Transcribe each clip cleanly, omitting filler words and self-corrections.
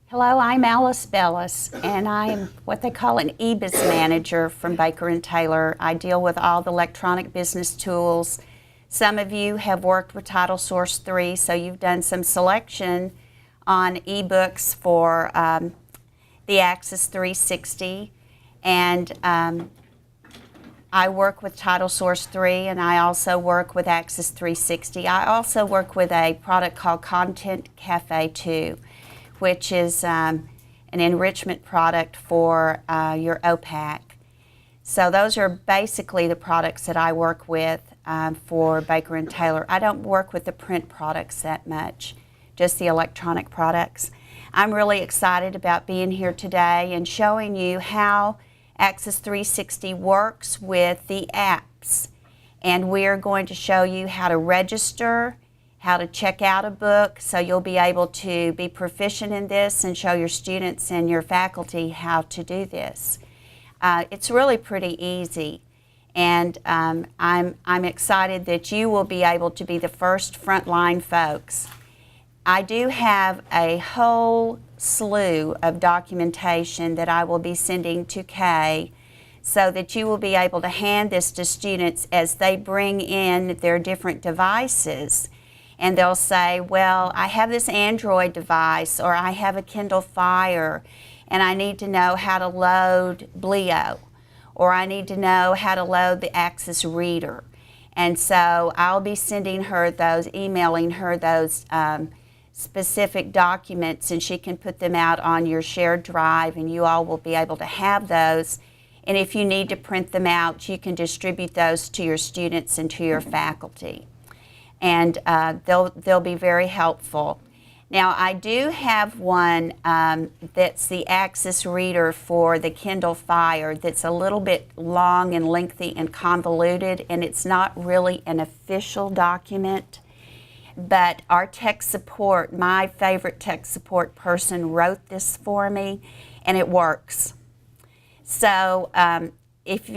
Hello, I'm Alice Bellis, and I am what they call an eBiz manager from Baker & Taylor. I deal with all the electronic business tools. Some of you have worked with TitleSource 3, so you've done some selection on ebooks for the Axis 360, and I work with TitleSource 3, and I also work with Axis 360. I also work with a product called Content Cafe 2, which is an enrichment product for your OPAC. So those are basically the products that I work with for Baker & Taylor. I don't work with the print products that much, just the electronic products. I'm really excited about being here today and showing you how Axis 360 works with the apps. And we're going to show you how to register, how to check out a book, so you'll be able to be proficient in this and show your students and your faculty how to do this. It's really pretty easy, and I'm excited that you will be able to be the first frontline folks. I do have a whole slew of documentation that I will be sending to Kay so that you will be able to hand this to students as they bring in their different devices. And they'll say, well, I have this Android device, or I have a Kindle Fire, and I need to know how to load Bleo, or I need to know how to load the Axis Reader. And so I'll be sending her those, emailing her those specific documents, and she can put them out on your shared drive, and you all will be able to have those. And if you need to print them out, you can distribute those to your students and to your faculty. And they'll be very helpful. Now, I do have one that's the Axis Reader for the Kindle Fire that's a little bit long and lengthy and convoluted, and it's not really an official document, but our tech support, my favorite tech support person, wrote this for me, and it works. So if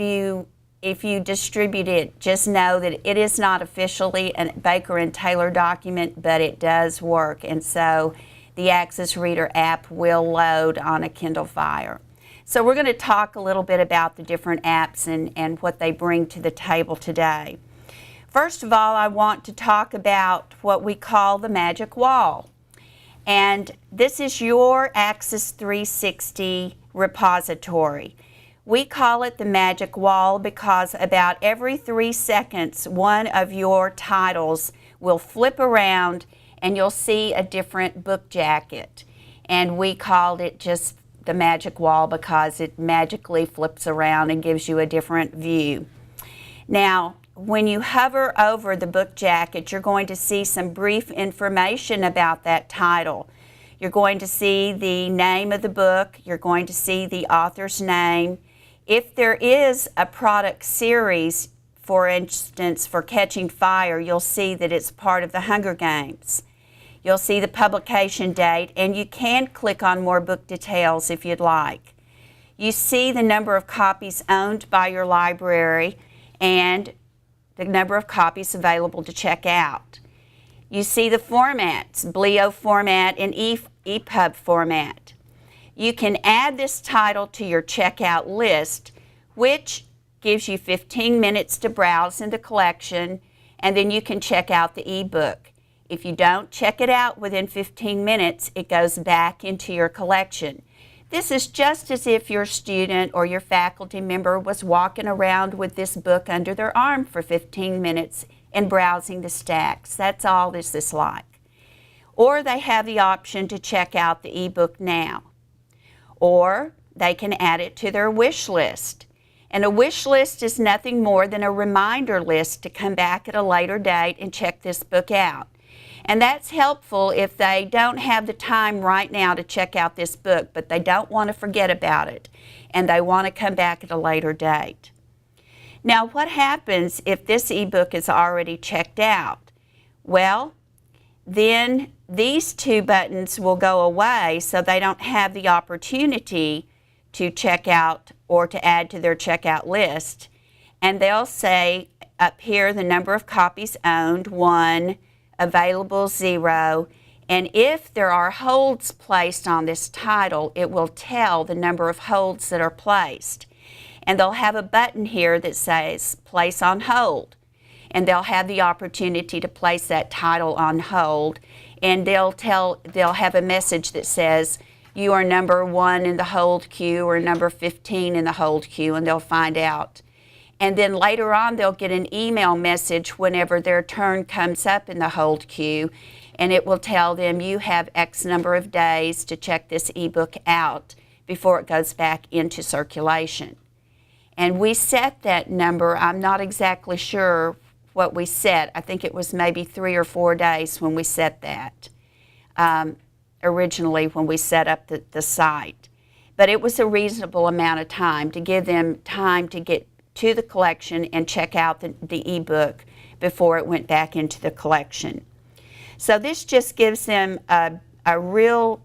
you distribute it, just know that it is not officially a Baker & Taylor document, but it does work. And so the Axis Reader app will load on a Kindle Fire. So we're going to talk a little bit about the different apps and what they bring to the table today. First of all, I want to talk about what we call the magic wall. And this is your Axis 360 repository. We call it the magic wall because about every 3 seconds, one of your titles will flip around and you'll see a different book jacket. And we called it just the magic wall because it magically flips around and gives you a different view. Now, when you hover over the book jacket, you're going to see some brief information about that title. You're going to see the name of the book. You're going to see the author's name. If there is a product series, for instance, for Catching Fire, you'll see that it's part of the Hunger Games. You'll see the publication date, and you can click on more book details if you'd like. You see the number of copies owned by your library and the number of copies available to check out. You see the formats, Bleo format and EPUB format. You can add this title to your checkout list, which gives you 15 minutes to browse in the collection, and then you can check out the ebook. If you don't check it out within 15 minutes, it goes back into your collection. This is just as if your student or your faculty member was walking around with this book under their arm for 15 minutes and browsing the stacks. That's all this is like. Or they have the option to check out the ebook now. Or they can add it to their wish list. And a wish list is nothing more than a reminder list to come back at a later date and check this book out. And that's helpful if they don't have the time right now to check out this book, but they don't want to forget about it, and they want to come back at a later date. Now, what happens if this ebook is already checked out? Well, then these two buttons will go away, so they don't have the opportunity to check out or to add to their checkout list. And they'll say up here the number of copies owned, 1, available, 0, And if there are holds placed on this title, it will tell the number of holds that are placed. And they'll have a button here that says place on hold. And they'll have the opportunity to place that title on hold. And they'll have a message that says you are number 1 in the hold queue or number 15 in the hold queue, and they'll find out. And then later on, they'll get an email message whenever their turn comes up in the hold queue, and it will tell them you have X number of days to check this ebook out before it goes back into circulation. And we set that number, I'm not exactly sure what we set. I think it was maybe 3 or 4 days when we set that, originally when we set up the site. But it was a reasonable amount of time to give them time to get to the collection and check out the ebook before it went back into the collection. So this just gives them a real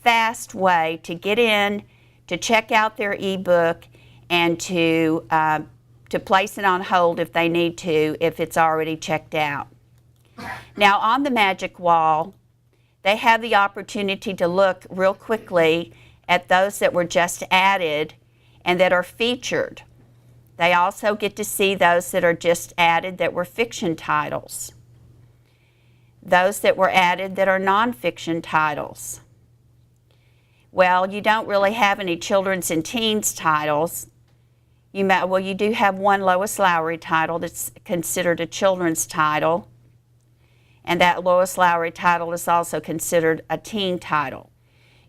fast way to get in, to check out their ebook, and to place it on hold if they need to, if it's already checked out. Now on the Magic Wall, they have the opportunity to look real quickly at those that were just added and that are featured. They also get to see those that are just added that were fiction titles. Those that were added that are nonfiction titles. Well, you don't really have any children's and teens titles. You do have one Lois Lowry title that's considered a children's title, and that Lois Lowry title is also considered a teen title.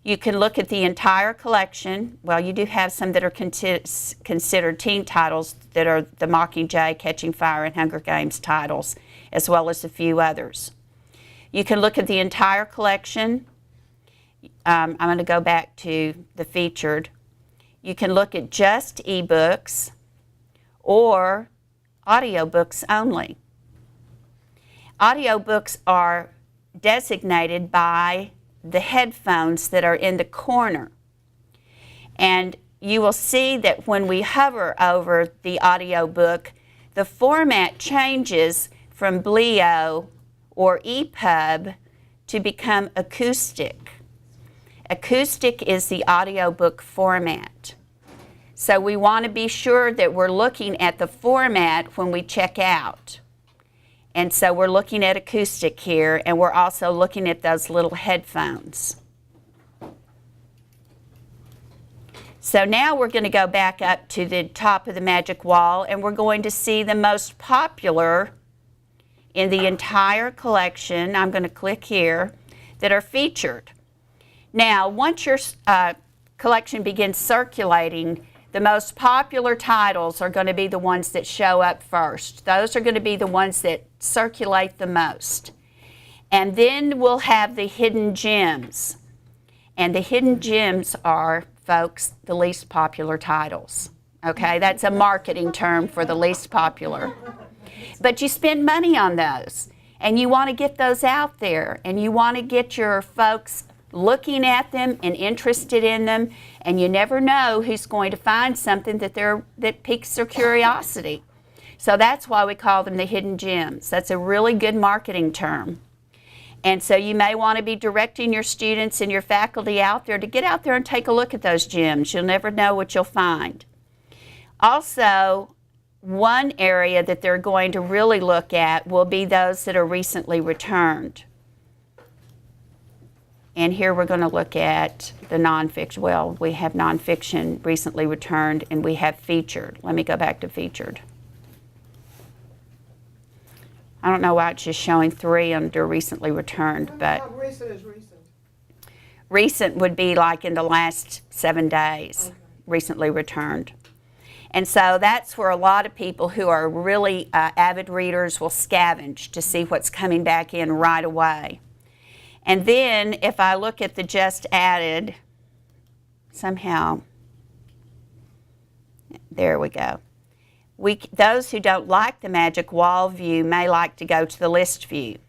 You can look at the entire collection. Well, you do have some that are considered teen titles that are the Mockingjay, Catching Fire, and Hunger Games titles, as well as a few others. You can look at the entire collection. I'm going to go back to the featured. You can look at just ebooks or audiobooks only. Audiobooks are designated by the headphones that are in the corner. And you will see that when we hover over the audiobook, the format changes from Bleo or EPUB to become acoustic. Acoustic is the audiobook format. So we want to be sure that we're looking at the format when we check out. And so we're looking at acoustic here, and we're also looking at those little headphones. So now we're going to go back up to the top of the Magic Wall, and we're going to see the most popular in the entire collection. I'm going to click here, that are featured. Now, once your collection begins circulating, the most popular titles are going to be the ones that show up first. Those are going to be the ones that circulate the most. And then we'll have the hidden gems. And the hidden gems are, folks, the least popular titles. Okay, that's a marketing term for the least popular. But you spend money on those, and you want to get those out there, and you want to get your folks looking at them and interested in them, and you never know who's going to find something that piques their curiosity. So that's why we call them the hidden gems. That's a really good marketing term. And so you may want to be directing your students and your faculty out there to get out there and take a look at those gems. You'll never know what you'll find. Also, one area that they're going to really look at will be those that are recently returned. And here we're going to look at the nonfiction. Well, we have nonfiction recently returned, and we have featured. Let me go back to featured. I don't know why it's just showing 3 under recently returned, but recent is recent. Recent would be like in the last 7 days, okay. Recently returned. And so that's where a lot of people who are really avid readers will scavenge to see what's coming back in right away. And then if I look at the just added, somehow, there we go. Those who don't like the Magic Wall view may like to go to the list view.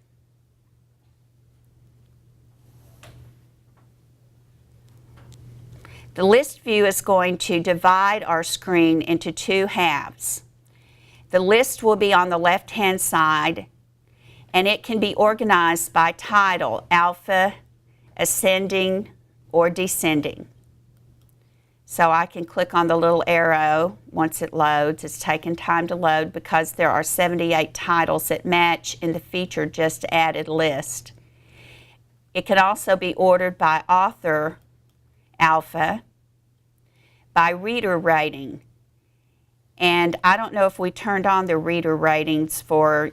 The list view is going to divide our screen into 2 halves. The list will be on the left-hand side, and it can be organized by title, alpha, ascending, or descending. So I can click on the little arrow once it loads. It's taking time to load because there are 78 titles that match in the Feature Just Added list. It can also be ordered by author, alpha, by reader rating. And I don't know if we turned on the reader ratings for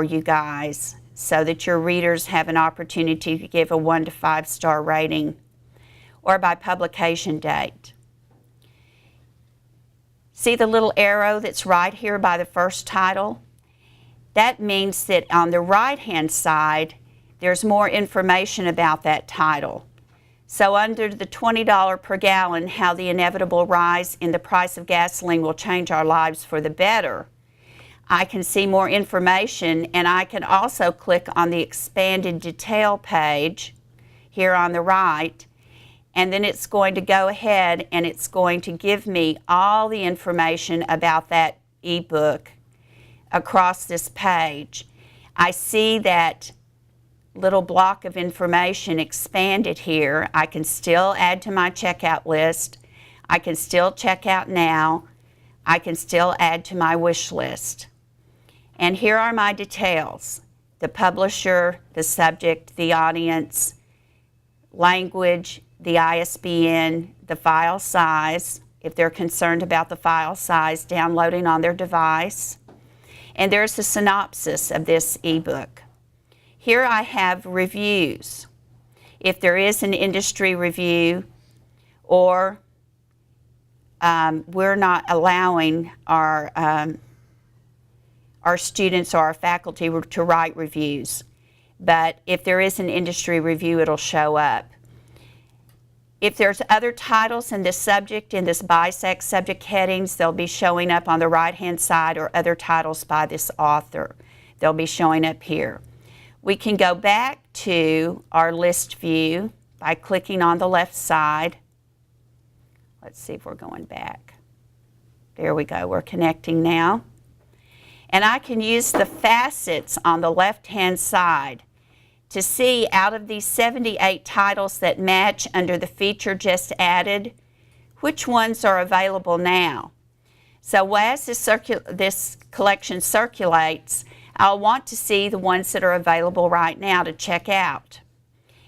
you guys so that your readers have an opportunity to give a 1 to 5 star rating, or by publication date. See the little arrow that's right here by the first title? That means that on the right-hand side, there's more information about that title. So under the $20 per gallon, how the inevitable rise in the price of gasoline will change our lives for the better, I can see more information, and I can also click on the expanded detail page here on the right, and then it's going to go ahead and it's going to give me all the information about that ebook across this page. I see that little block of information expanded here. I can still add to my checkout list. I can still check out now. I can still add to my wish list. And here are my details: the publisher, the subject, the audience, language, the ISBN, the file size, if they're concerned about the file size downloading on their device. And there's the synopsis of this ebook. Here I have reviews. If there is an industry review, or we're not allowing our students or our faculty to write reviews. But if there is an industry review, it'll show up. If there's other titles in this subject, in this BISAC subject headings, they'll be showing up on the right-hand side, or other titles by this author. They'll be showing up here. We can go back to our list view by clicking on the left side. Let's see if we're going back. There we go, we're connecting now. And I can use the facets on the left-hand side to see, out of these 78 titles that match under the Feature Just Added, which ones are available now. So as this collection circulates, I'll want to see the ones that are available right now to check out.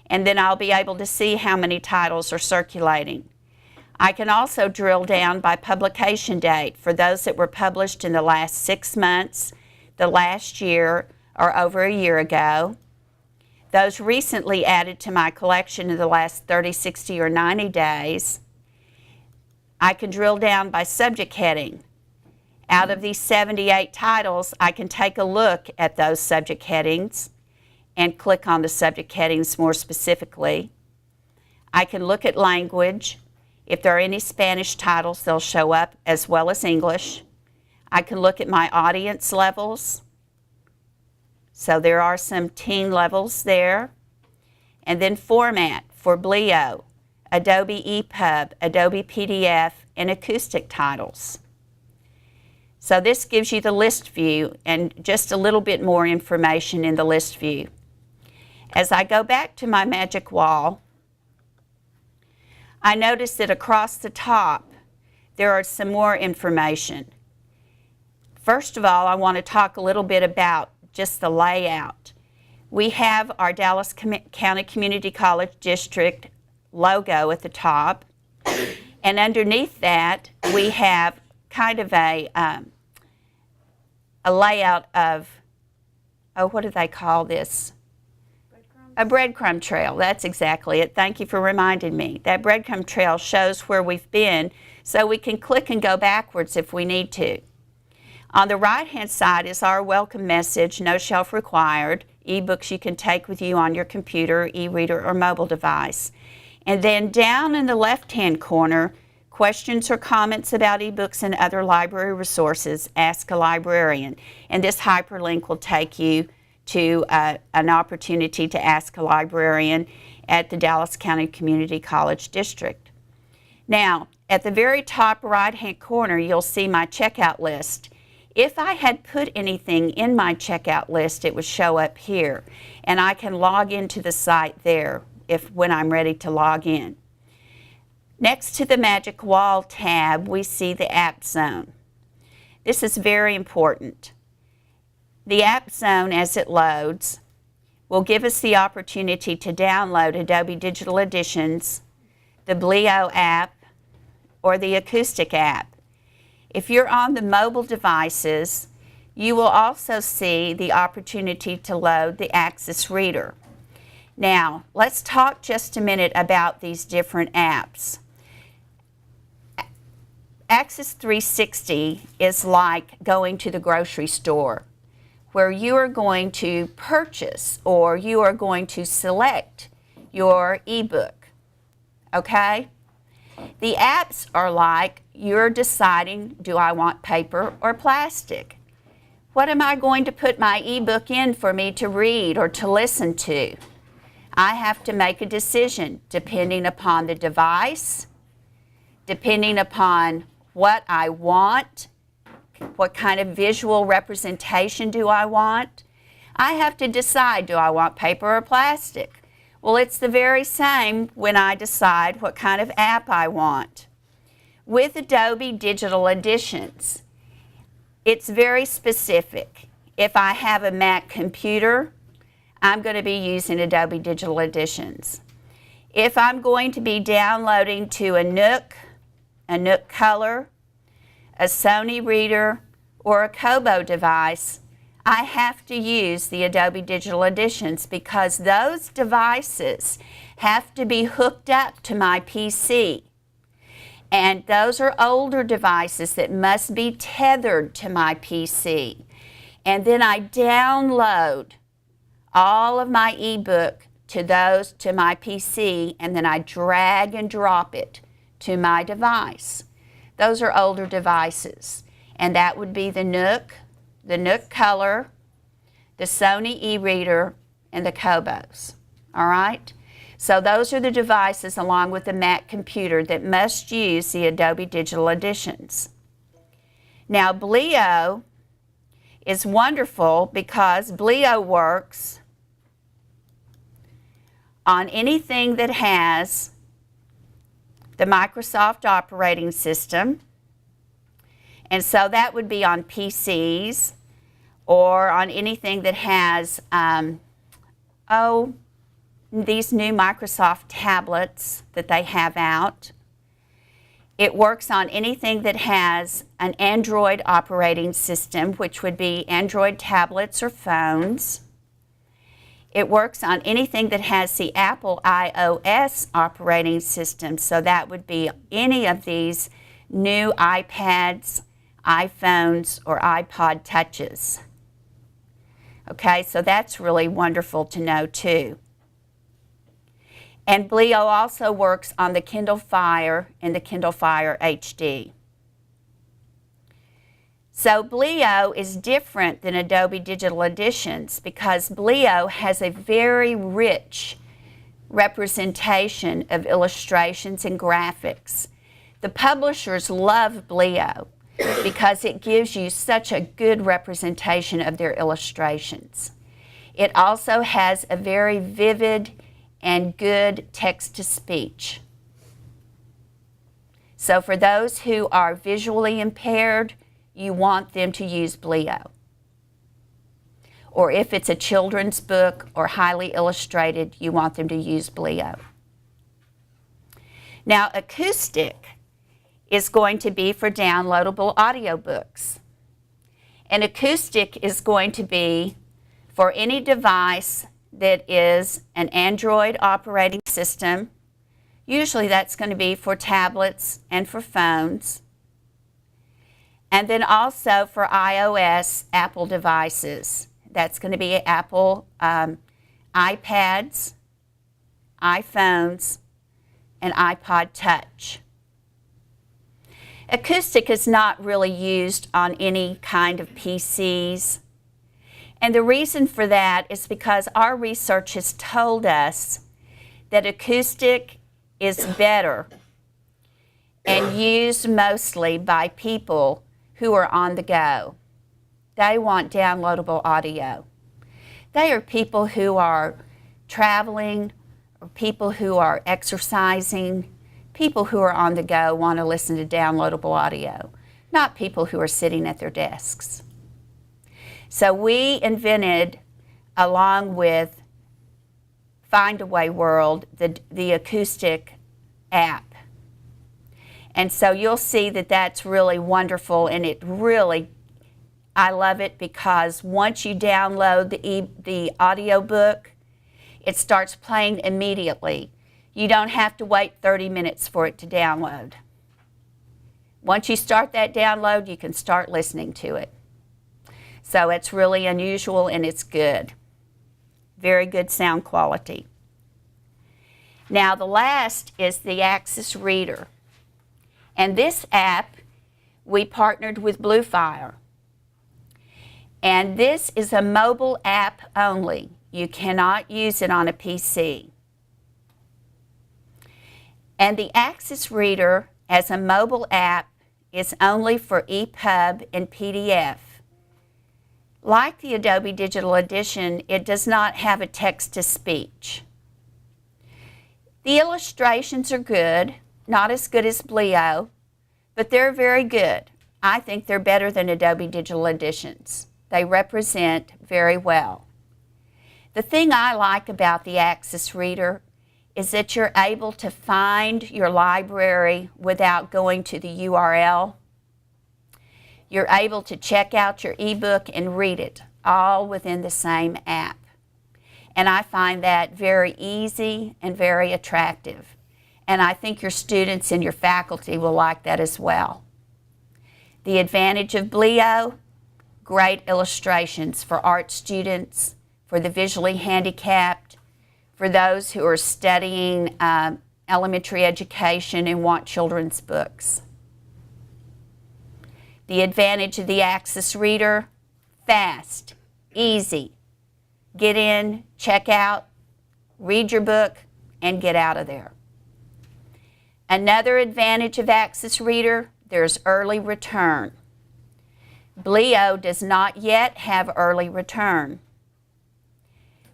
And then I'll be able to see how many titles are circulating. I can also drill down by publication date for those that were published in the last 6 months, the last year, or over a year ago. Those recently added to my collection in the last 30, 60, or 90 days. I can drill down by subject heading. Out of these 78 titles, I can take a look at those subject headings and click on the subject headings more specifically. I can look at language. If there are any Spanish titles, they'll show up, as well as English. I can look at my audience levels. So there are some teen levels there. And then format for Bleo, Adobe EPUB, Adobe PDF, and acoustic titles. So this gives you the list view and just a little bit more information in the list view. As I go back to my magic wall, I notice that across the top there are some more information. First of all, I want to talk a little bit about just the layout. We have our Dallas County Community College District logo at the top, and underneath that we have kind of a layout of, what do they call this? A breadcrumb trail. That's exactly it. Thank you for reminding me. That breadcrumb trail shows where we've been, so we can click and go backwards if we need to. On the right-hand side is our welcome message, no shelf required, ebooks you can take with you on your computer, e-reader, or mobile device. And then down in the left-hand corner, questions or comments about ebooks and other library resources, ask a librarian. And this hyperlink will take you to an opportunity to ask a librarian at the Dallas County Community College District. Now, at the very top right-hand corner, you'll see my checkout list. If I had put anything in my checkout list, it would show up here, and I can log into the site there when I'm ready to log in. Next to the Magic Wall tab, we see the App Zone. This is very important. The App Zone, as it loads, will give us the opportunity to download Adobe Digital Editions, the Bleo app, or the Acoustic app. If you're on the mobile devices, you will also see the opportunity to load the Axis Reader. Now, let's talk just a minute about these different apps. Axis 360 is like going to the grocery store, where you are going to purchase or you are going to select your ebook, okay? The apps are like you're deciding, do I want paper or plastic? What am I going to put my ebook in for me to read or to listen to? I have to make a decision depending upon the device, depending upon what I want, what kind of visual representation do I want. I have to decide, do I want paper or plastic? Well, it's the very same when I decide what kind of app I want. With Adobe Digital Editions, it's very specific. If I have a Mac computer, I'm going to be using Adobe Digital Editions. If I'm going to be downloading to a Nook Color, a Sony Reader, or a Kobo device, I have to use the Adobe Digital Editions because those devices have to be hooked up to my PC. And those are older devices that must be tethered to my PC. And then I download all of my ebook to my PC, and then I drag and drop it to my device. Those are older devices, and that would be the Nook Color, the Sony e-reader, and the Kobos. All right? So those are the devices along with the Mac computer that must use the Adobe Digital Editions. Now, Bleo is wonderful because Bleo works on anything that has the Microsoft operating system, and so that would be on PCs or on anything that has these new Microsoft tablets that they have out. It works on anything that has an Android operating system, which would be Android tablets or phones. It works on anything that has the Apple iOS operating system, so that would be any of these new iPads, iPhones, or iPod Touches. Okay, so that's really wonderful to know too. And Bleo also works on the Kindle Fire and the Kindle Fire HD. So Bleo is different than Adobe Digital Editions because Bleo has a very rich representation of illustrations and graphics. The publishers love Bleo because it gives you such a good representation of their illustrations. It also has a very vivid and good text-to-speech. So for those who are visually impaired, you want them to use Bleo. Or if it's a children's book or highly illustrated, you want them to use Bleo. Now, Acoustic is going to be for downloadable audiobooks. And Acoustic is going to be for any device that is an Android operating system. Usually that's going to be for tablets and for phones. And then also for iOS Apple devices. That's going to be Apple iPads, iPhones, and iPod Touch. Acoustic is not really used on any kind of PCs. And the reason for that is because our research has told us that Acoustic is better and used mostly by people who are on the go. They want downloadable audio. They are people who are traveling, or people who are exercising, people who are on the go want to listen to downloadable audio, not people who are sitting at their desks. So we invented, along with Findaway World, the acoustic app. And so you'll see that that's really wonderful, and I love it because once you download the audiobook, it starts playing immediately. You don't have to wait 30 minutes for it to download. Once you start that download, you can start listening to it. So it's really unusual and it's good. Very good sound quality. Now the last is the Axis Reader. And this app, we partnered with Bluefire. And this is a mobile app only. You cannot use it on a PC. And the Axis Reader as a mobile app is only for EPUB and PDF. Like the Adobe Digital Edition, it does not have a text-to-speech. The illustrations are good, not as good as Bleo, but they're very good. I think they're better than Adobe Digital Editions. They represent very well. The thing I like about the Axis Reader is that you're able to find your library without going to the URL. You're able to check out your ebook and read it all within the same app. And I find that very easy and very attractive. And I think your students and your faculty will like that as well. The advantage of Bleo, great illustrations for art students, for the visually handicapped, for those who are studying elementary education and want children's books. The advantage of the Axis Reader, fast, easy. Get in, check out, read your book, and get out of there. Another advantage of Axis Reader, there's early return. Bleo does not yet have early return.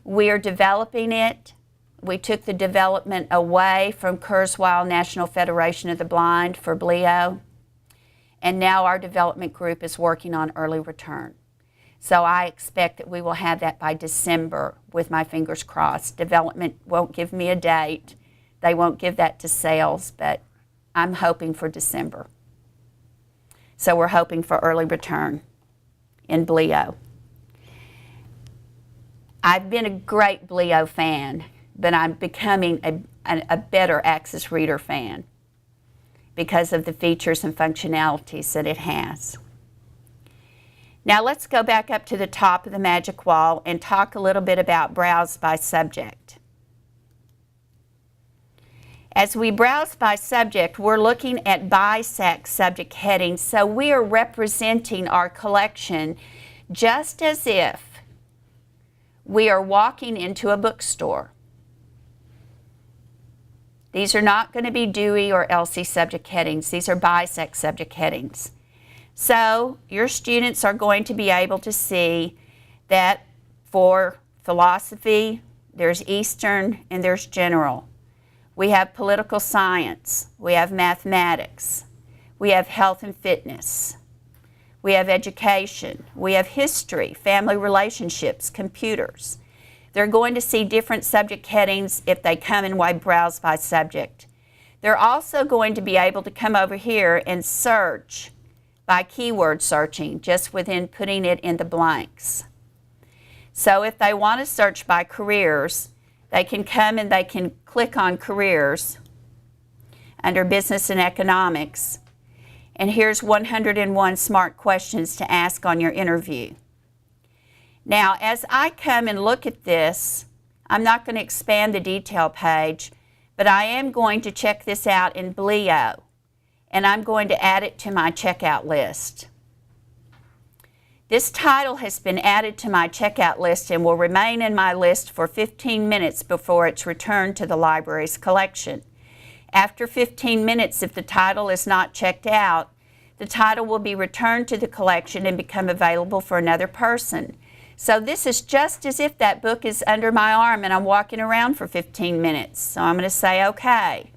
We are developing it. We took the development away from Kurzweil National Federation of the Blind for Bleo, and now our development group is working on early return. So I expect that we will have that by December, with my fingers crossed. Development won't give me a date. They won't give that to sales, but I'm hoping for December. So we're hoping for early return in Bleo. I've been a great Bleo fan, but I'm becoming a better Axis Reader fan because of the features and functionalities that it has. Now let's go back up to the top of the magic wall and talk a little bit about browse by subject. As we browse by subject, we're looking at BISAC subject headings, so we are representing our collection just as if we are walking into a bookstore. These are not going to be Dewey or Elsie subject headings. These are BISAC subject headings. So your students are going to be able to see that for philosophy, there's Eastern and there's general. We have political science. We have mathematics. We have health and fitness. We have education. We have history, family relationships, computers. They're going to see different subject headings if they come and browse by subject. They're also going to be able to come over here and search by keyword searching, just within putting it in the blanks. So if they want to search by careers, they can come and they can click on careers under business and economics. And here's 101 smart questions to ask on your interview. Now, as I come and look at this, I'm not going to expand the detail page, but I am going to check this out in Bleo, and I'm going to add it to my checkout list. This title has been added to my checkout list and will remain in my list for 15 minutes before it's returned to the library's collection. After 15 minutes, if the title is not checked out, the title will be returned to the collection and become available for another person. So this is just as if that book is under my arm and I'm walking around for 15 minutes. So I'm going to say okay.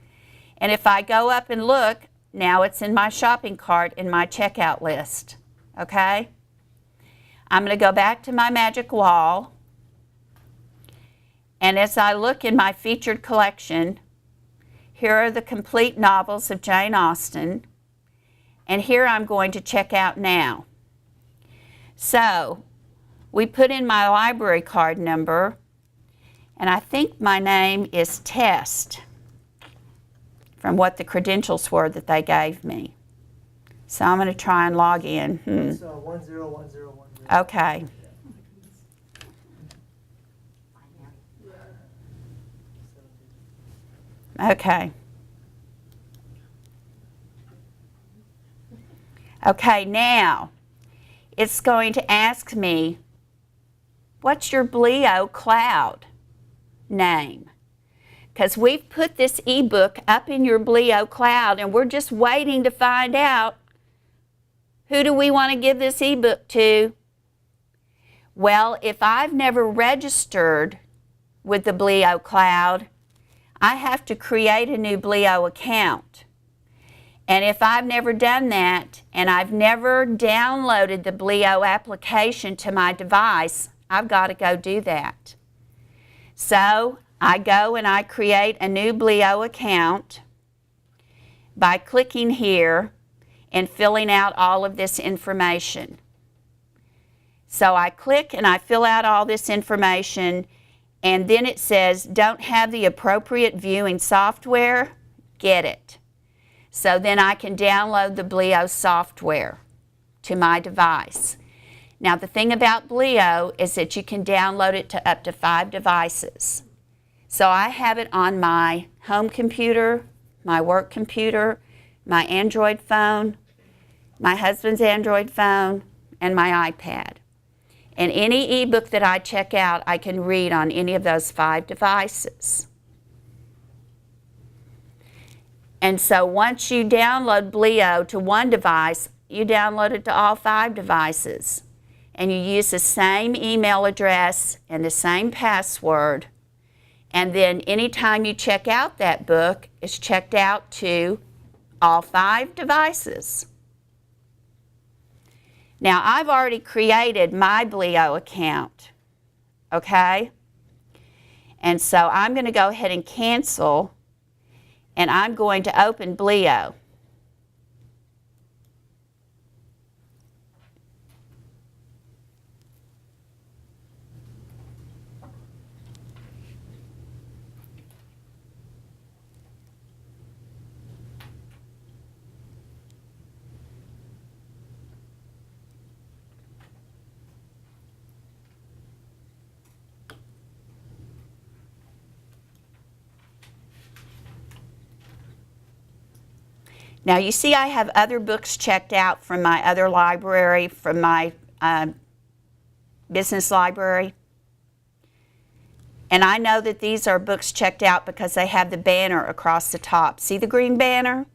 And if I go up and look, now it's in my shopping cart in my checkout list. Okay? I'm going to go back to my magic wall. And as I look in my featured collection, here are the complete novels of Jane Austen. And here I'm going to check out now. So we put in my library card number, and I think my name is Test from what the credentials were that they gave me. So I'm going to try and log in. It's 101010. Okay. Okay. Okay, now it's going to ask me, what's your Bleo Cloud name? Because we've put this ebook up in your Bleo Cloud and we're just waiting to find out, who do we want to give this ebook to? Well, if I've never registered with the Bleo Cloud, I have to create a new Bleo account. And if I've never done that and I've never downloaded the Bleo application to my device, I've got to go do that. So I go and I create a new Bleo account by clicking here and filling out all of this information. So I click and I fill out all this information, and then it says, don't have the appropriate viewing software? Get it. So then I can download the Bleo software to my device. Now the thing about Bleo is that you can download it to up to 5 devices. So I have it on my home computer, my work computer, my Android phone, my husband's Android phone, and my iPad. And any ebook that I check out, I can read on any of those 5 devices. And so once you download Bleo to one device, you download it to all 5 devices. And you use the same email address and the same password. And then anytime you check out that book, it's checked out to all 5 devices. Now, I've already created my Bleo account, okay? And so I'm going to go ahead and cancel, and I'm going to open Bleo. Now you see I have other books checked out from my other library, from my business library. And I know that these are books checked out because they have the banner across the top. See the green banner?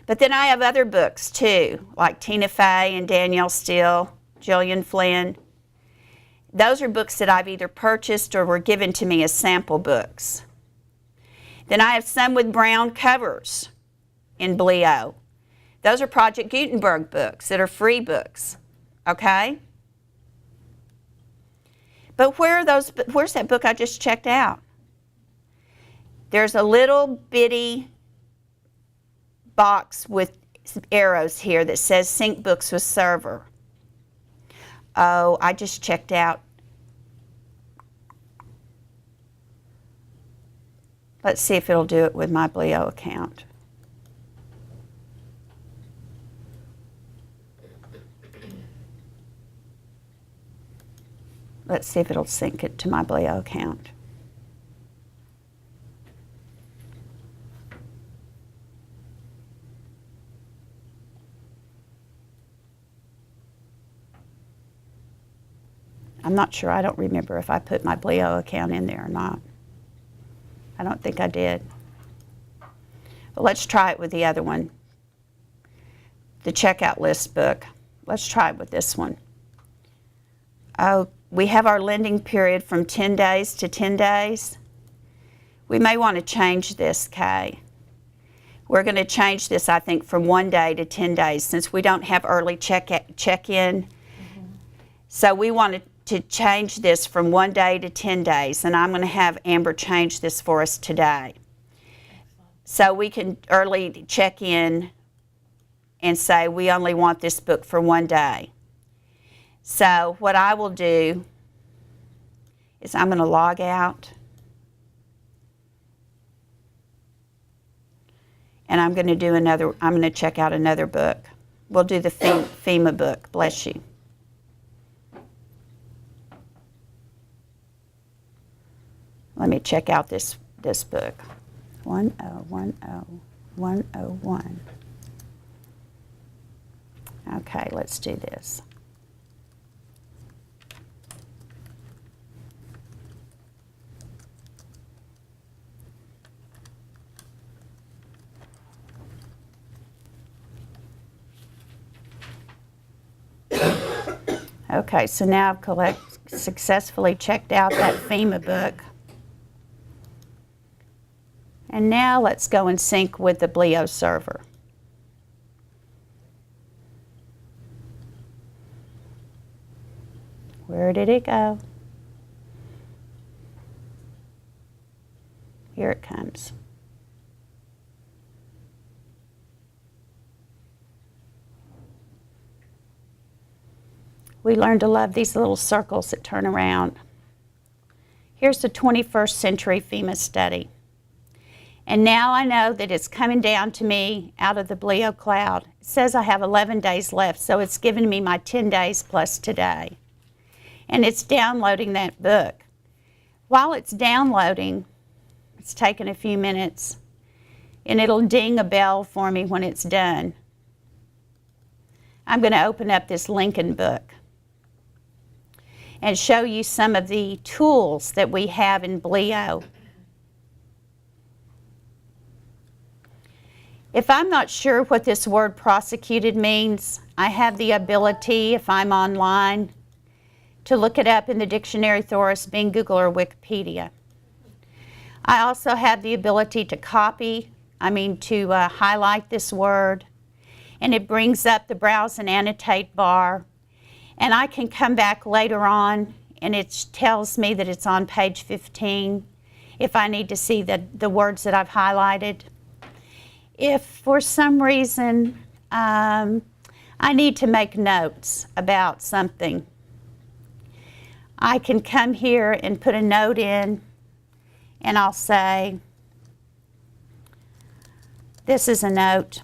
But then I have other books too, like Tina Fey and Danielle Steele, Gillian Flynn. Those are books that I've either purchased or were given to me as sample books. Then I have some with brown covers in Bleo. Those are Project Gutenberg books that are free books, okay? But where's that book I just checked out? There's a little bitty box with arrows here that says Sync Books with Server. Oh, I just checked out. Let's see if it'll do it with my Bleo account. Let's see if it'll sync it to my Bleo account. I'm not sure. I don't remember if I put my Bleo account in there or not. I don't think I did. But let's try it with the other one. the checkout list book. Let's try it with this one. Oh, we have our lending period from 10 days to 10 days. We may want to change this, Kay. We're going to change this, I think, from 1 day to 10 days since we don't have early check-in. So we wanted to change this from 1 day to 10 days, and I'm going to have Amber change this for us today. So we can early check in and say we only want this book for 1 day. So what I will do is I'm going to log out. And I'm going to check out another book. We'll do the FEMA book. Bless you. Let me check out this book. 1010101. Okay, let's do this. Okay, so now I've successfully checked out that FEMA book. And now let's go and sync with the Bleo server. Where did it go? Here it comes. We learn to love these little circles that turn around. Here's the 21st century FEMA study. And now I know that it's coming down to me out of the Bleo cloud. It says I have 11 days left, so it's giving me my 10 days plus today. And it's downloading that book. While it's downloading, it's taking a few minutes, and it'll ding a bell for me when it's done. I'm going to open up this Lincoln book and show you some of the tools that we have in Bleo. If I'm not sure what this word prosecuted means, I have the ability, if I'm online, to look it up in the dictionary thesaurus, Bing, Google, or Wikipedia. I also have the ability to highlight this word, and it brings up the browse and annotate bar. And I can come back later on and it tells me that it's on page 15 if I need to see the words that I've highlighted. If for some reason I need to make notes about something, I can come here and put a note in, and I'll say, this is a note.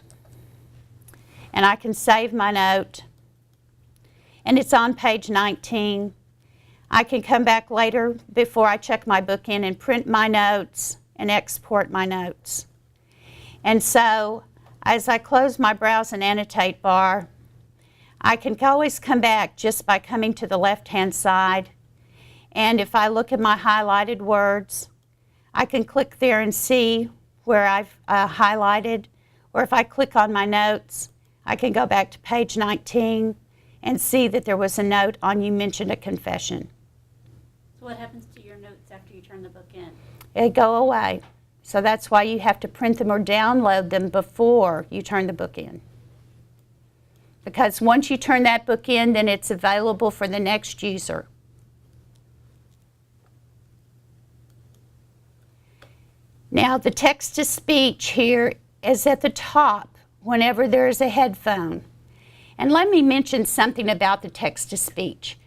And I can save my note. And it's on page 19. I can come back later before I check my book in and print my notes and export my notes. And so as I close my browse and annotate bar, I can always come back just by coming to the left-hand side. And if I look at my highlighted words, I can click there and see where I've highlighted. Or if I click on my notes, I can go back to page 19 and see that there was a note on you mentioned a confession. So what happens to your notes after you turn the book in? They go away. So that's why you have to print them or download them before you turn the book in. Because once you turn that book in, then it's available for the next user. Now the text-to-speech here is at the top whenever there is a headphone. And let me mention something about the text-to-speech.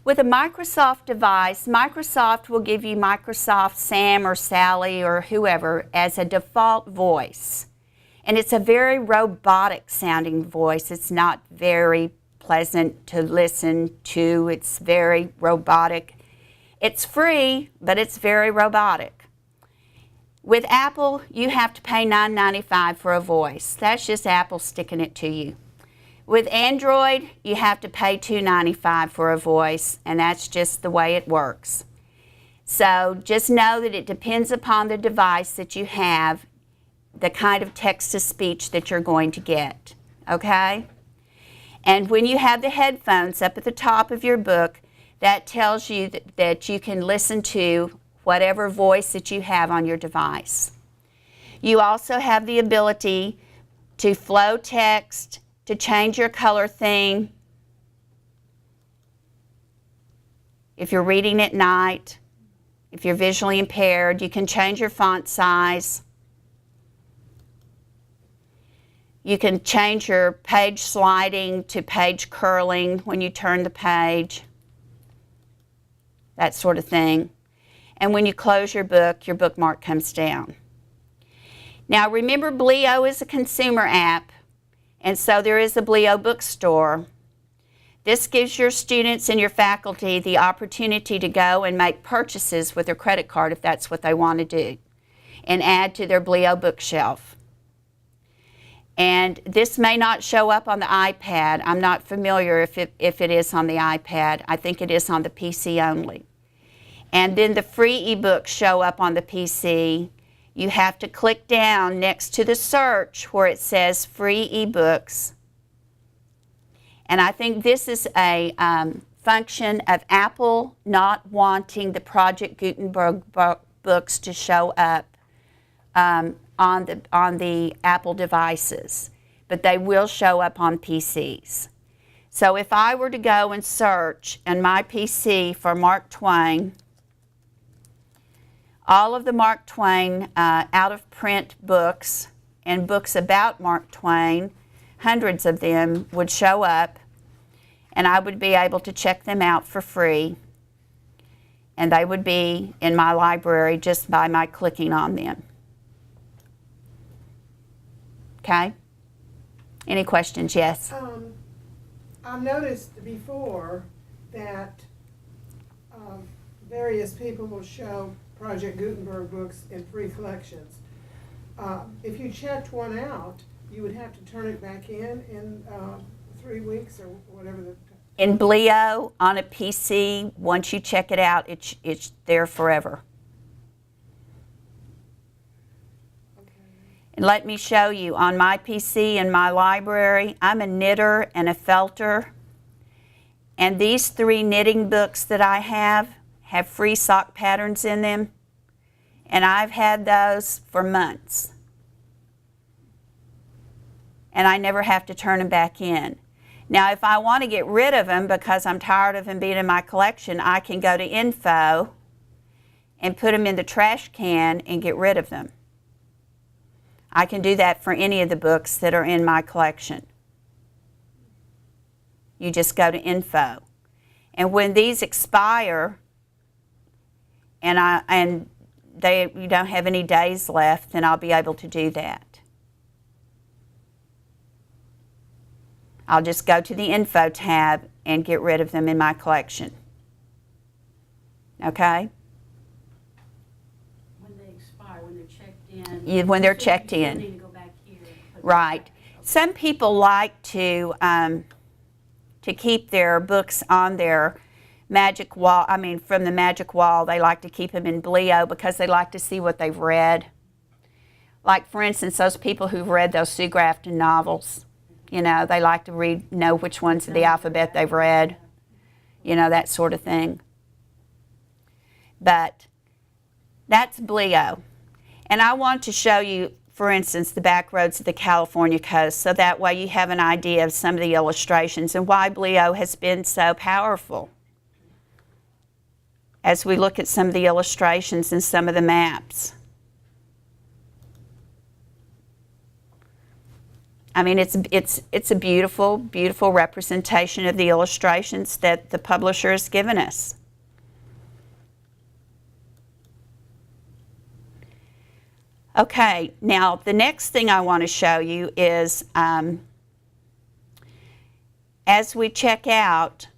With a Microsoft device, Microsoft will give you Microsoft Sam or Sally or whoever as a default voice. And it's a very robotic sounding voice. It's not very pleasant to listen to. It's very robotic. It's free, but it's very robotic. With Apple, you have to pay $9.95 for a voice. That's just Apple sticking it to you. With Android, you have to pay $2.95 for a voice, and that's just the way it works. So just know that it depends upon the device that you have, the kind of text-to-speech that you're going to get, okay? And when you have the headphones up at the top of your book, that tells you that you can listen to whatever voice that you have on your device. You also have the ability to flow text, to change your color theme. If you're reading at night, if you're visually impaired, you can change your font size. You can change your page sliding to page curling when you turn the page, that sort of thing. And when you close your bookmark comes down. Now remember, Bleo is a consumer app, and so there is a Bleo bookstore. This gives your students and your faculty the opportunity to go and make purchases with their credit card if that's what they want to do, and add to their Bleo bookshelf. And this may not show up on the iPad. I'm not familiar if it is on the iPad. I think it is on the PC only. And then the free ebooks show up on the PC. You have to click down next to the search where it says free ebooks. And I think this is a function of Apple not wanting the Project Gutenberg books to show up on the Apple devices, but they will show up on PCs. So if I were to go and search in my PC for Mark Twain, all of the Mark Twain out-of-print books and books about Mark Twain, hundreds of them would show up, and I would be able to check them out for free, and they would be in my library just by my clicking on them. Okay? Any questions? Yes? I've noticed before that various people will show Project Gutenberg books in free collections. If you checked one out, you would have to turn it back in 3 weeks or whatever the... In Bleo, on a PC, once you check it out, it's there forever. And let me show you, on my PC in my library, I'm a knitter and a felter. And these 3 knitting books that I have free sock patterns in them. And I've had those for months. And I never have to turn them back in. Now, if I want to get rid of them because I'm tired of them being in my collection, I can go to Info and put them in the trash can and get rid of them. I can do that for any of the books that are in my collection. You just go to Info. And when these expire, and you don't have any days left, then I'll be able to do that. I'll just go to the Info tab and get rid of them in my collection. Okay? When they expire, when they're checked in. When they're checked You in. need to go back here. and put them Right. back. Some people like to keep their books on their Magic Wall. I mean, from the Magic Wall, they like to keep them in Bleo because they like to see what they've read. Like, for instance, those people who've read those Sue Grafton novels. You know, they like to know which ones of the alphabet they've read. You know, that sort of thing. But that's Bleo. And I want to show you, for instance, the back roads of the California coast, so that way you have an idea of some of the illustrations and why Bleo has been so powerful. As we look at some of the illustrations and some of the maps. I mean, it's a beautiful, beautiful representation of the illustrations that the publisher has given us. Okay, now the next thing I want to show you is as we check out,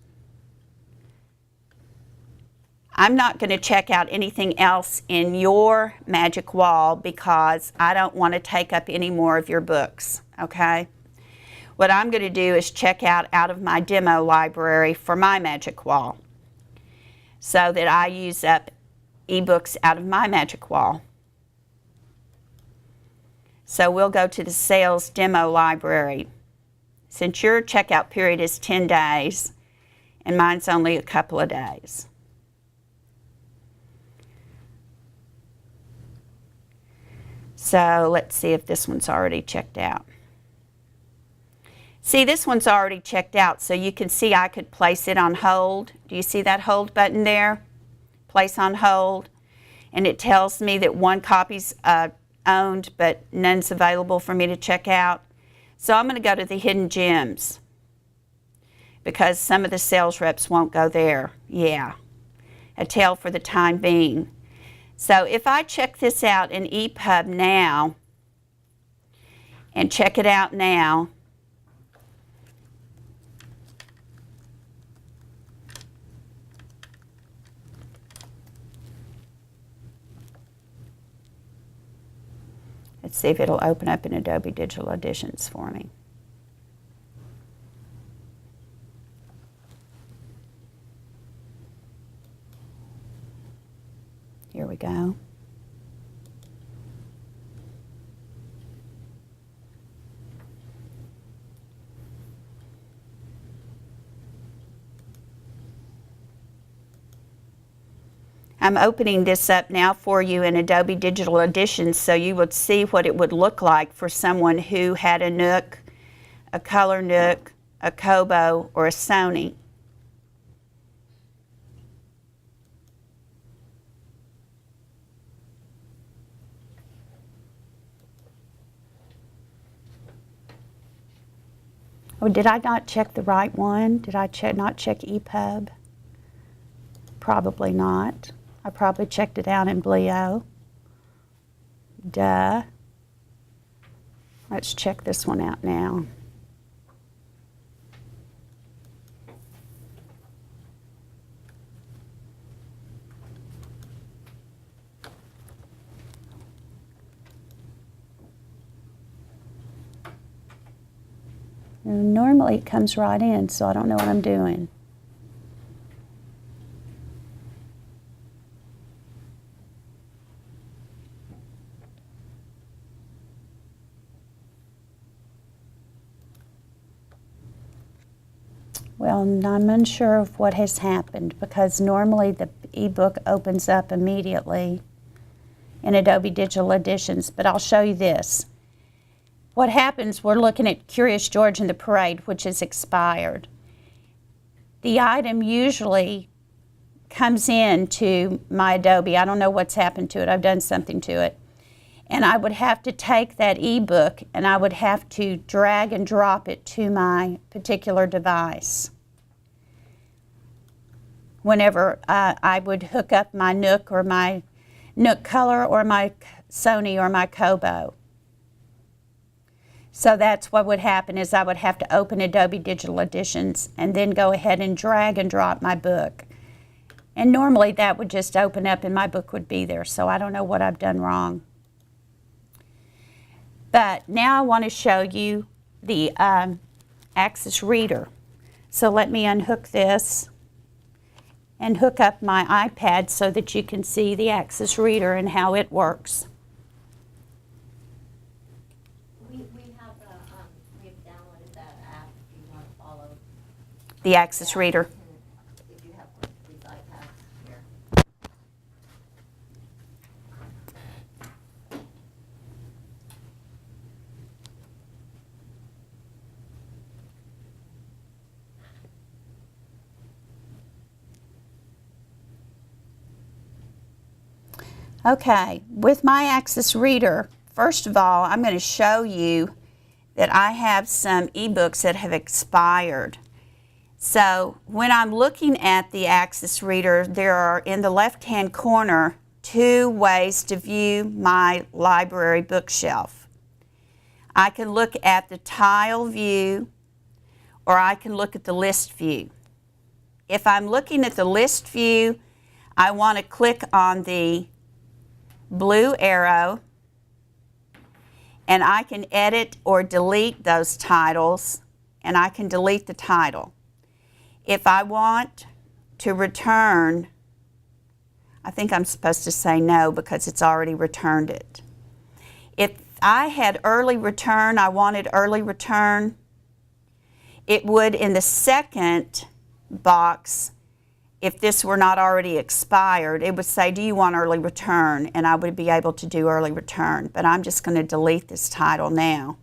I'm not going to check out anything else in your Magic Wall because I don't want to take up any more of your books, okay? What I'm going to do is check out of my demo library for my Magic Wall so that I use up ebooks out of my Magic Wall. So we'll go to the sales demo library. since your checkout period is 10 days and mine's only a couple of days. So let's see if this one's already checked out. See, this one's already checked out, so you can see I could place it on hold. Do you see that hold button there? Place on hold. And it tells me that one copy's owned, but none's available for me to check out. So I'm going to go to the hidden gems because some of the sales reps won't go there. Yeah, a tell for the time being. So if I check this out in EPUB now and check it out now, let's see if it'll open up in Adobe Digital Editions for me. Here we go. I'm opening this up now for you in Adobe Digital Editions so you would see what it would look like for someone who had a Nook, a Color Nook, a Kobo, or a Sony. Oh, did I not check the right one? Did I not check EPUB? Probably not. I probably checked it out in Bleo. Duh. Let's check this one out now. Normally it comes right in, so I don't know what I'm doing. Well, I'm unsure of what has happened because normally the ebook opens up immediately in Adobe Digital Editions, but I'll show you this. What happens, we're looking at Curious George and the Parade, which is expired. The item usually comes in to my Adobe. I don't know what's happened to it. I've done something to it. And I would have to take that ebook and I would have to drag and drop it to my particular device. Whenever I would hook up my Nook or my Nook Color or my Sony or my Kobo. So that's what would happen is I would have to open Adobe Digital Editions and then go ahead and drag and drop my book. And normally that would just open up and my book would be there. So I don't know what I've done wrong. But now I want to show you the Axis Reader. So let me unhook this and hook up my iPad so that you can see the Axis Reader and how it works. We've downloaded that app if you want to follow. The Axis Reader. If you have one of these iPads here. Okay, with my Axis Reader, first of all, I'm going to show you that I have some ebooks that have expired. So when I'm looking at the Axis Reader, there are in the left-hand corner 2 ways to view my library bookshelf. I can look at the tile view or I can look at the list view. If I'm looking at the list view, I want to click on the blue arrow and I can edit or delete those titles and I can delete the title. If I want to return, I think I'm supposed to say no because it's already returned it. If I had early return, I wanted early return, It would in the second box, if this were not already expired, it would say, do you want early return? And I would be able to do early return, but I'm just going to delete this title now.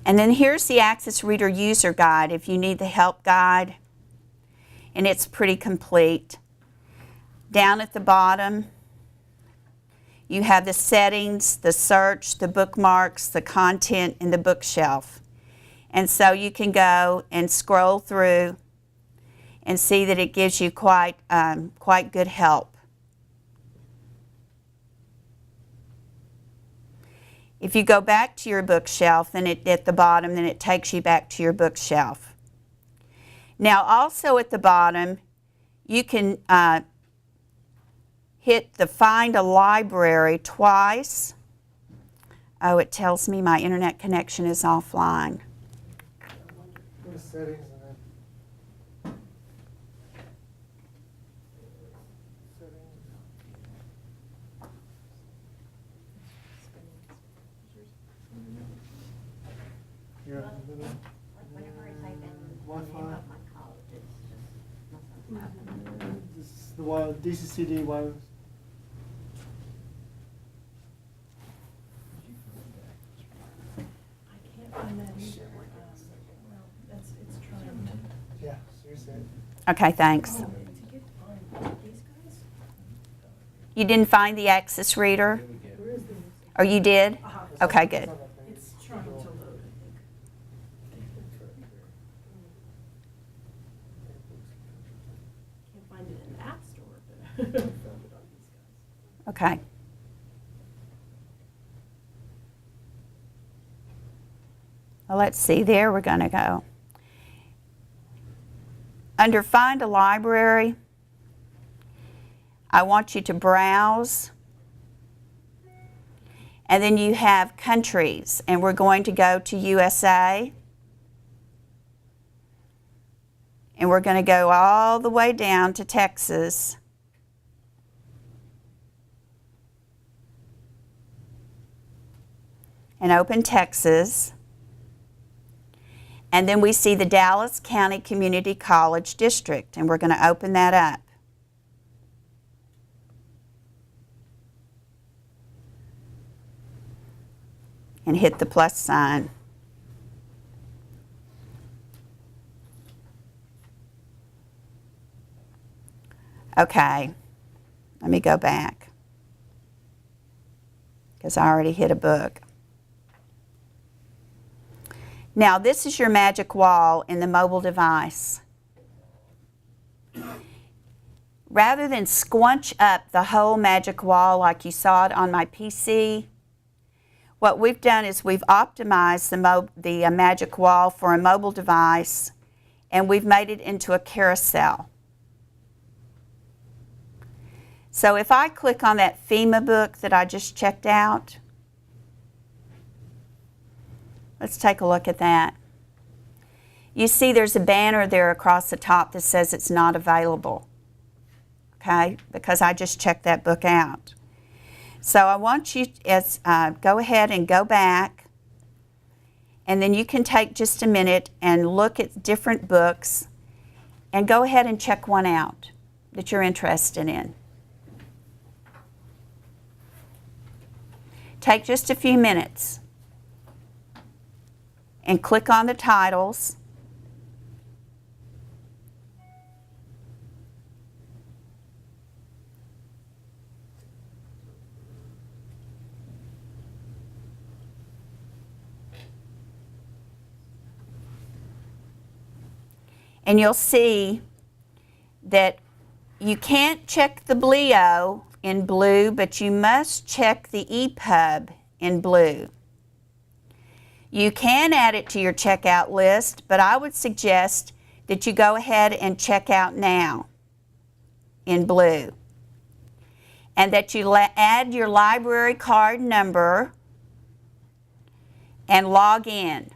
And then here's the Access Reader User Guide if you need the help guide, and it's pretty complete. Down at the bottom, you have the settings, the search, the bookmarks, the content, and the bookshelf. And so you can go and scroll through and see that it gives you quite good help. If you go back to your bookshelf, then at the bottom, then it takes you back to your bookshelf. Now also at the bottom, you can hit the Find a Library twice. Oh, it tells me my internet connection is offline. Go to settings and then. Settings. Here in the middle. Whenever I type in the name Wi-Fi. of my college, it's just nothing's happening. This is the wireless, DCCD wireless. I can't find that either. Well, it's trying to. Yeah, so you're saying. Okay, thanks. Oh, to get find these guys? You didn't find the Access Reader? Where is the? Or you did? Okay, good. It's trying to load, I think. Can't find it in the App Store, but I found it on these guys. Okay. Well, let's see, there we're going to go. Under Find a Library, I want you to browse, and then you have countries, and we're going to go to USA, and we're going to go all the way down to Texas. And open Texas. And then we see the Dallas County Community College District, and we're going to open that up. And hit the plus sign. Okay, let me go back because I already hit a book. Now, this is your magic wall in the mobile device. Rather than squunch up the whole magic wall like you saw it on my PC, what we've done is we've optimized the magic wall for a mobile device, and we've made it into a carousel. So if I click on that FEMA book that I just checked out, let's take a look at that. You see there's a banner there across the top that says it's not available, okay, because I just checked that book out. So I want you to go ahead and go back, and then you can take just a minute and look at different books and go ahead and check one out that you're interested in. Take just a few minutes and click on the titles. And you'll see that you can't check the BLEO in blue, but you must check the EPUB in blue. You can add it to your checkout list, but I would suggest that you go ahead and check out now in blue. And that you add your library card number and log in.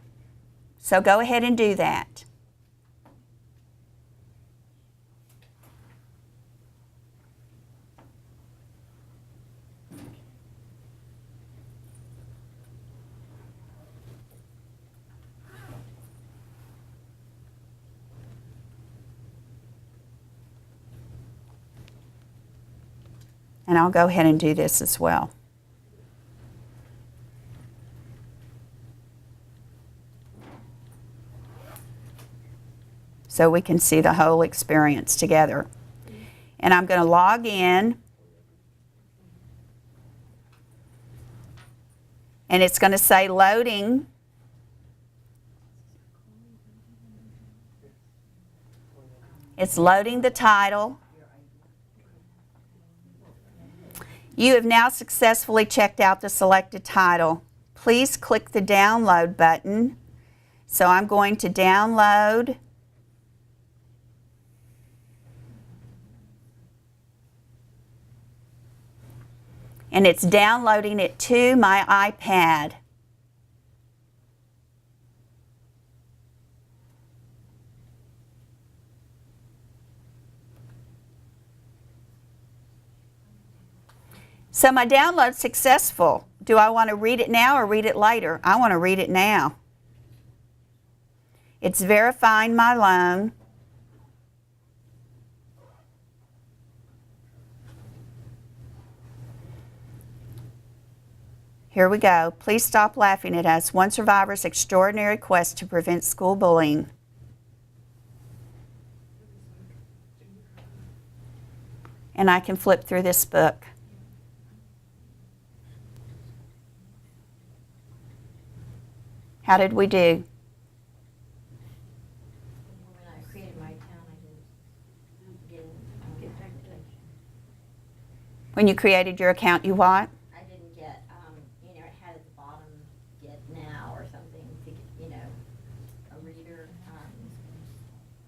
So go ahead and do that. And I'll go ahead and do this as well. So we can see the whole experience together. And I'm going to log in. And it's going to say loading. It's loading the title. You have now successfully checked out the selected title. Please click the download button. So I'm going to download. And it's downloading it to my iPad. So my download's successful. Do I want to read it now or read it later? I want to read it now. It's verifying my loan. Here we go. Please stop laughing at us. One survivor's extraordinary quest to prevent school bullying. And I can flip through this book. How did we do? When I created my account, I didn't get back. When you created your account, you what? I didn't get, you know, it had at the bottom, get now or something to get, you know, a reader,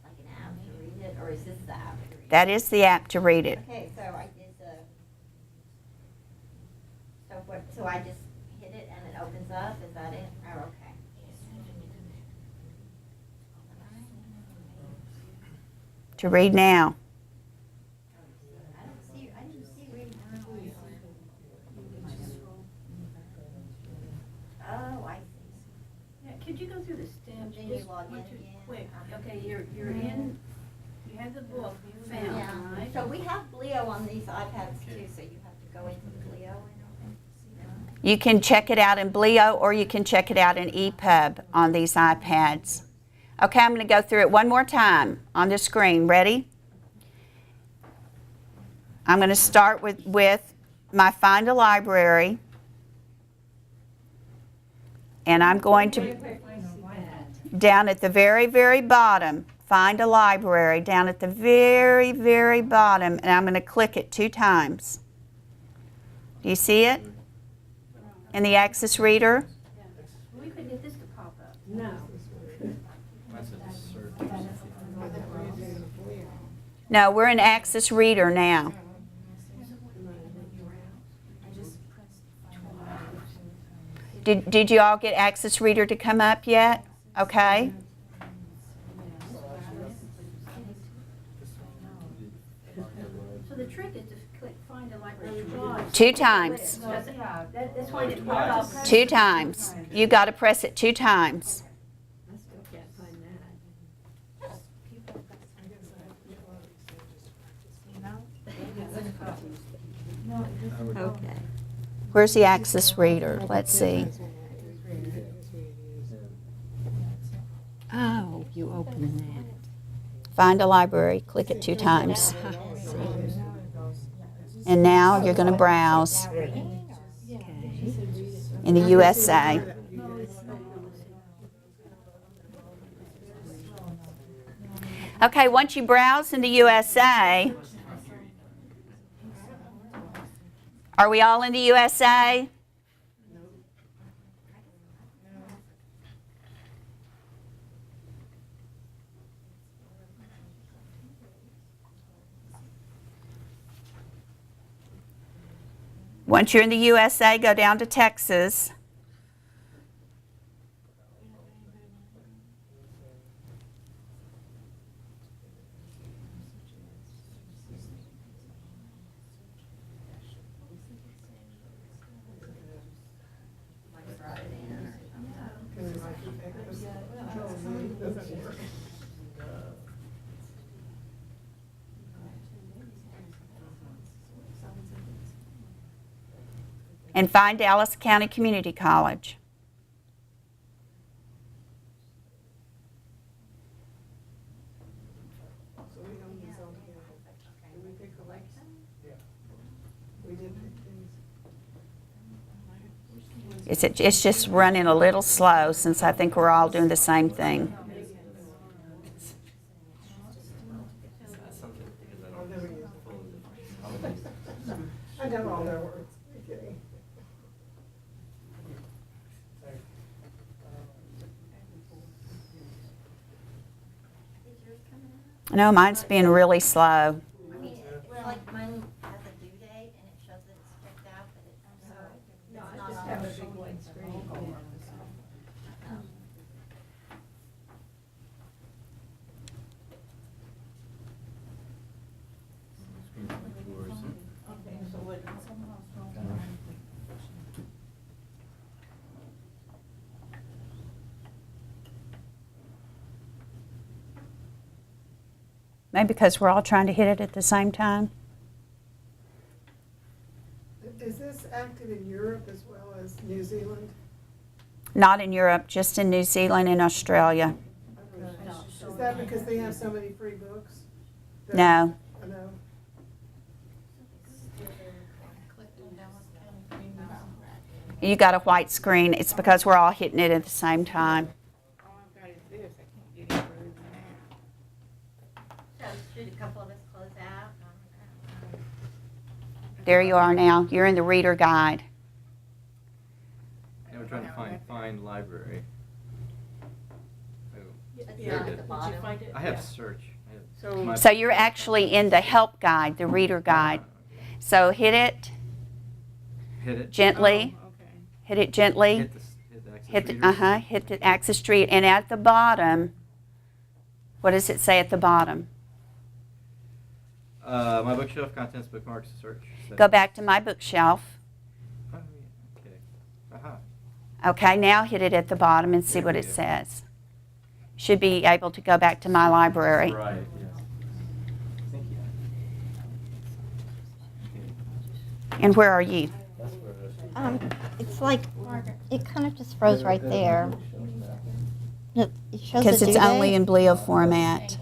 like an app to read it, or is this the app to read it? That is the app to read it. Okay, so I did so I just hit it and it opens up, is that it? Oh, okay. To read now. I didn't see reading now. Oh, I see. Yeah, could you go through the steps? Then you just log one, in two, again. quick? Okay, you're in, you have the book found, Yeah, right? so we have Bleo on these iPads too, so you have to go into Bleo and You can check it out in Bleo or you can check it out in EPUB on these iPads. Okay, I'm going to go through it one more time on the screen. Ready? I'm going to start with my Find a Library. And I'm going to, down at the very, very bottom, Find a Library, down at the very, very bottom, and I'm going to click it 2 times. Do you see it? In the Access Reader? We could get this to pop up. No, we're in Access Reader now. Did you all get Access Reader to come up yet? Okay. So the trick is to click find a library twice. 2 times. That's why it popped up. 2 times. You got to press it 2 times. Okay. Where's the Access Reader? Let's see. Oh, you open that. Find a Library. Click it 2 times. And now you're going to browse in the USA. Okay, once you browse in the USA, are we all in the USA? Once you're in the USA, go down to Texas. and find Dallas County Community College. So we own these all together. Did we pick the lakes? Yeah. We did pick these. It's just running a little slow since I think we're all doing the same thing. Oh, there we go. I got all their words. You're kidding. Is yours coming out? No, mine's being really slow. I mean, it's like mine has a due date and it shows that it's checked out, but it's not on. Have a big white screen. Okay, so what? Maybe because we're all trying to hit it at the same time. Is this active in Europe as well as New Zealand? Not in Europe, just in New Zealand and Australia. Is that because they have so many free books? No. I know. You got a white screen. It's because we're all hitting it at the same time. All I've got is this, I can't get any further than that. So should a couple of us close out? There you are now. You're in the reader guide. Now we're trying to find library. Oh, It's Yeah, down at did the you bottom. find it? I have Yeah. search. I have So- my- So you're actually in the help guide, the reader guide. So hit it Hit it. gently. Oh, okay. Hit it gently. Hit the access Hit the, readers. hit the Access Tree, and at the bottom, what does it say at the bottom? My bookshelf, contents, bookmarks, search. Go back to my bookshelf. Oh, yeah, okay. Aha. Okay, now hit it at the bottom and see what it says. Should be able to go back to my library. Right, yes. Thank you. Okay. And where are you? That's where it is. It's like, it kind of just froze right there. It shows the Because it's due only date. in Bleo format.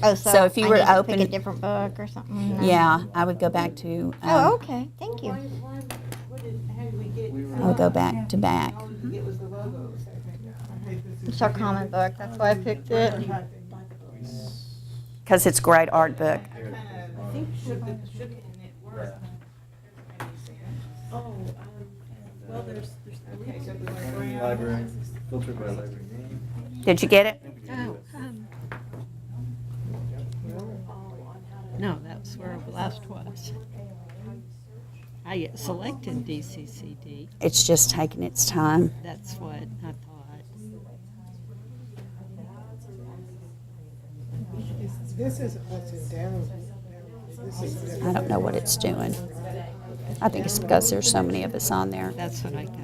Oh, so if you I were need to to open- pick a different book or something. Yeah, I would go back to, Oh, okay, thank you. How did we get? I would go back to back. All you get was the logos, I think. I hate this. It's our common book, that's why I picked it. Because it's a great art book. I think shook it and it worked. Oh, well, there's. Okay, so there's Find library, filter by library name. Did you get it? No, that's where it last was. I selected DCCD. It's just taking its time. That's what I thought. This isn't what's in down. This is. I don't know what it's doing. I think it's because there's so many of us on there. That's what I got.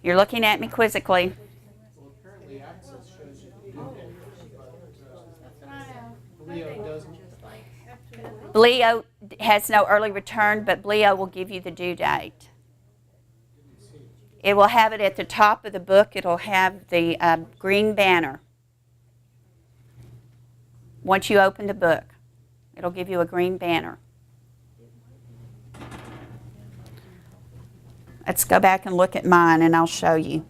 You're looking at me quizzically. Currently access shows you Leo doesn't. Bleo has no early return, but Bleo will give you the due date. It will have it at the top of the book. It'll have the green banner. Once you open the book, it'll give you a green banner. Let's go back and look at mine, and I'll show you.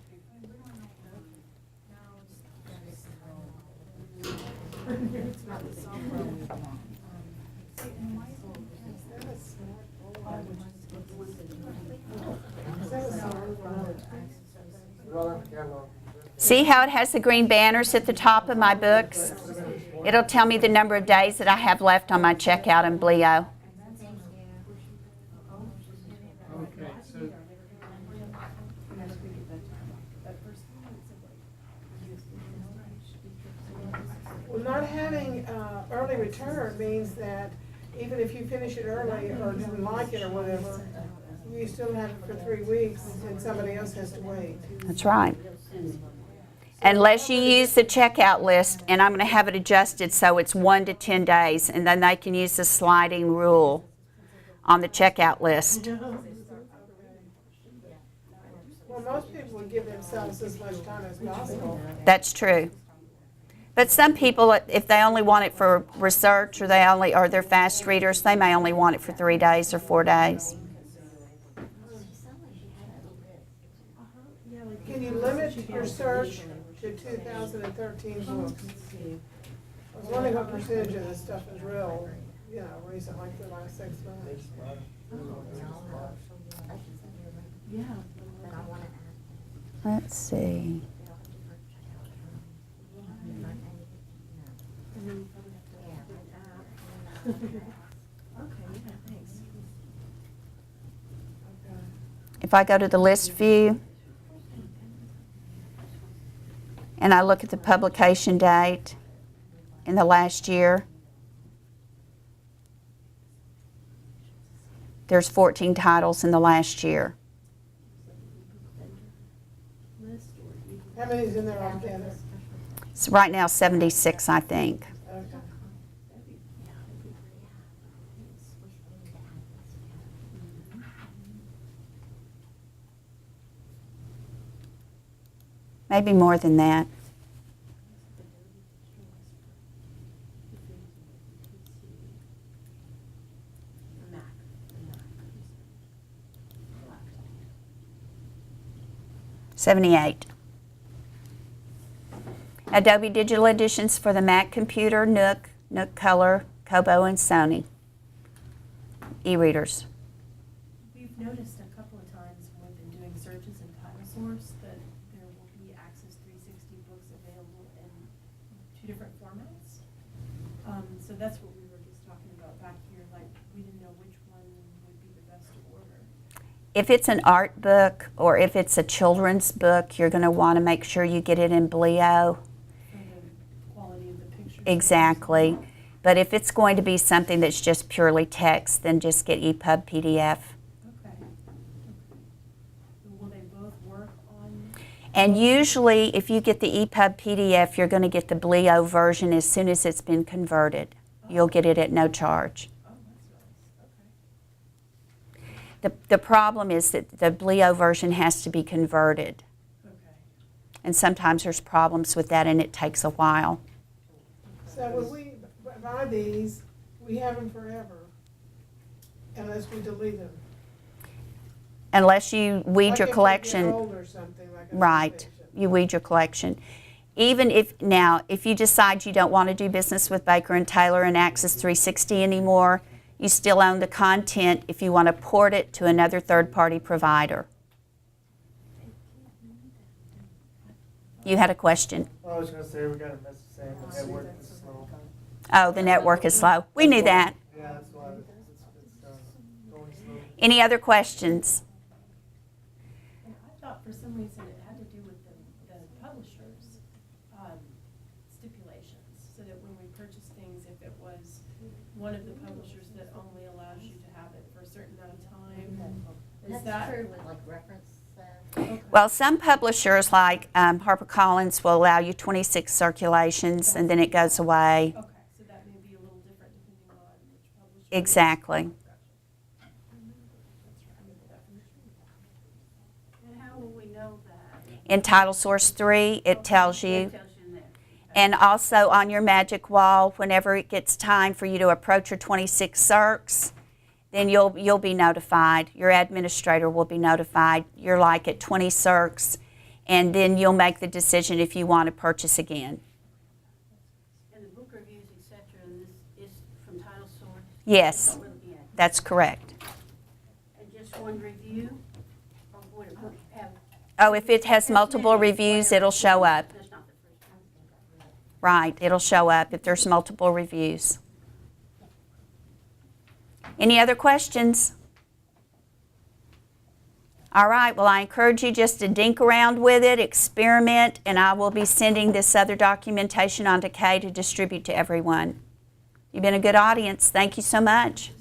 See how it has the green banners at the top of my books? It'll tell me the number of days that I have left on my checkout in Bleo. Okay, so Well, not having early return means that even if you finish it early or didn't like it or whatever, you still have it for 3 weeks and somebody else has to wait. That's right. Unless you use the checkout list, and I'm going to have it adjusted so it's 1 to 10 days, and then they can use the sliding rule on the checkout list. Well, most people would give themselves as much time as possible. That's true. But some people, if they only want it for research, or they're fast readers, they may only want it for 3 days or 4 days. Can you limit your search to 2013 books? I was wondering what percentage of this stuff is real, recent, like the last 6 months. Yeah. Let's see. Okay, yeah, thanks. If I go to the list view, and I look at the publication date in the last year, there's 14 titles in the last year. How many's in there altogether? So right now, 76, I think. Okay. Maybe more than that. $78. Adobe Digital Editions for the Mac computer, Nook, Nook Color, Kobo, and Sony. E-readers. We've noticed a couple of times when we've been doing searches in TitleSource that there will be Access 360 books available in 2 different formats. So that's what we were just talking about back here, like we didn't know which one would be the best to order. If it's an art book or if it's a children's book, you're going to want to make sure you get it in Bleo. For the quality of the pictures. Exactly. But if it's going to be something that's just purely text, then just get EPUB PDF. Okay. Will they both work on? And usually, if you get the EPUB PDF, you're going to get the Bleo version as soon as it's been converted. You'll get it at no charge. Oh, that's nice. Okay. The problem is that the Bleo version has to be converted. Okay. And sometimes there's problems with that, and it takes a while. So when we buy these, we have them forever, unless we delete them. Unless you weed Like your if they collection. get old or something, like a Right. nonfiction. You weed your collection. Even if you decide you don't want to do business with Baker and Taylor and Access 360 anymore, you still own the content if you want to port it to another third-party provider. You had a question. Well, I was gonna say, we got a message saying the network is slow. Oh, the network is slow. We knew that. Yeah, that's why it's going slow. Any other questions? And I thought for some reason it had to do with the publishers' stipulations, so that when we purchase things, if it was one of the publishers that only allows you to have it for a certain amount of time, is That's that? true with like reference. Okay. Well, some publishers like HarperCollins will allow you 26 circulations and then it goes away. Okay, so that may be a little different depending on which publisher. Exactly. And how will we know that? In Title Source 3, it tells you. It tells you in there. And also on your magic wall, whenever it gets time for you to approach your 26 circs, then you'll be notified. Your administrator will be notified. You're like at 20 circs, and then you'll make the decision if you want to purchase again. And the book reviews, et cetera, and this is from Title Source? Yes, That's what we're looking at. that's correct. And just one review? Or would it have? Oh, if it has multiple reviews, it'll show up. That's not the first one. Right, it'll show up if there's multiple reviews. Any other questions? All right, well, I encourage you just to dink around with it, experiment, and I will be sending this other documentation on to Kay to distribute to everyone. You've been a good audience. Thank you so much.